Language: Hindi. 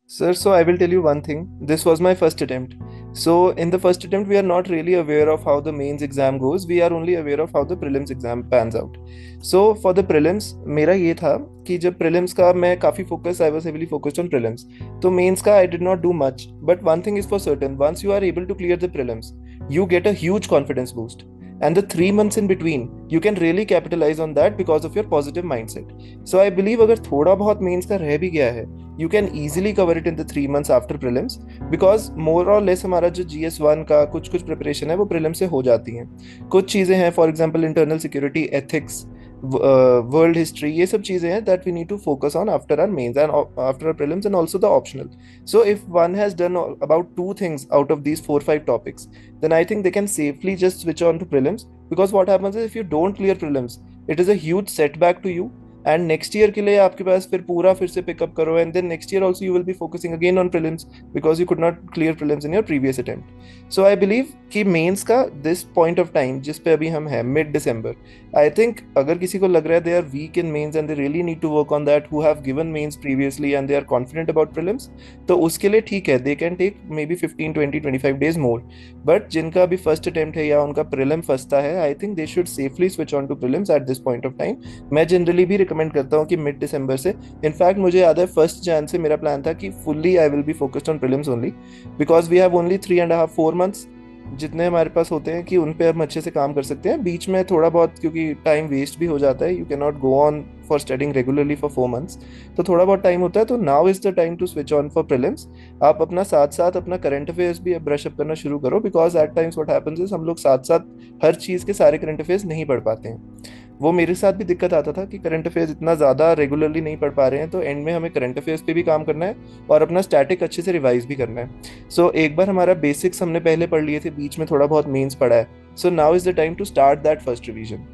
Sir, so I will tell you one thing. This was my first attempt. So, in the first attempt, we are not really aware of how the mains exam goes. We are only aware of how the prelims exam pans out. So, for the prelims, मेरा ये था कि जब prelims का मैं काफ़ी focus, I was heavily focused on prelims. तो mains का I did not do much. But one thing is for certain, once you are able to clear the prelims, you get a huge confidence boost. And the 3 months in between, you can really capitalize on that because of your positive mindset. So I believe अगर थोड़ा बहुत mains का रह भी गया है, you can easily cover it in the 3 months after prelims, because more or less हमारा जो GS1 का कुछ कुछ प्रिपरेशन है वो प्रीलिम से हो जाती हैं. कुछ चीज़ें हैं, for example internal security, ethics, world history, ये सब चीज़ें हैं that we need to focus on after our mains and after our prelims and also the optional. So if one has done about two things out of these 4 5 topics, then I think they can safely just switch on to prelims. Because what happens is if you don't clear prelims, it is a huge setback to you. And next year के लिए आपके पास फिर पूरा फिर से पिकअप करो, and then next year also you will be focusing again on prelims because you could not clear prelims in your previous attempt. So I believe कि मेंस का दिस पॉइंट ऑफ टाइम जिस पे अभी हम हैं, मिड दिसंबर, आई थिंक अगर किसी को लग रहा है they are weak in mains and they really need to work on that, who have given mains previously and they are confident about prelims, तो उसके लिए ठीक है, they can take maybe 15 20 25 days more. But जिनका अभी फर्स्ट अटेम्प्ट है या उनका प्रीलिम फंसता है, I think they should safely switch on to prelims at this point of time. मैं जनरली भी रिकमेंड करता हूँ कि मिड दिसंबर से, इनफैक्ट मुझे याद है 1 जन से मेरा प्लान था कि fully I will be focused on prelims only, because we have only 3.5 4 months जितने हमारे पास होते हैं कि उन पे हम अच्छे से काम कर सकते हैं. बीच में थोड़ा बहुत क्योंकि टाइम वेस्ट भी हो जाता है, you can not go on for studying regularly for 4 months, तो थोड़ा बहुत टाइम होता है. तो now is the time to switch on for prelims. आप अपना साथ साथ अपना करंट अफेयर्स भी ब्रश अप करना शुरू करो, because at times what happens is हम लोग साथ साथ हर चीज़ के सारे करंट अफेयर्स नहीं पढ़ पाते हैं. वो मेरे साथ भी दिक्कत आता था कि करंट अफेयर्स इतना ज़्यादा रेगुलरली नहीं पढ़ पा रहे हैं, तो एंड में हमें करंट अफेयर्स पे भी काम करना है और अपना स्टैटिक अच्छे से रिवाइज भी करना है. सो एक बार हमारा बेसिक्स हमने पहले पढ़ लिए थे, बीच में थोड़ा बहुत मेंस पढ़ा है. So now is the time to start that first revision.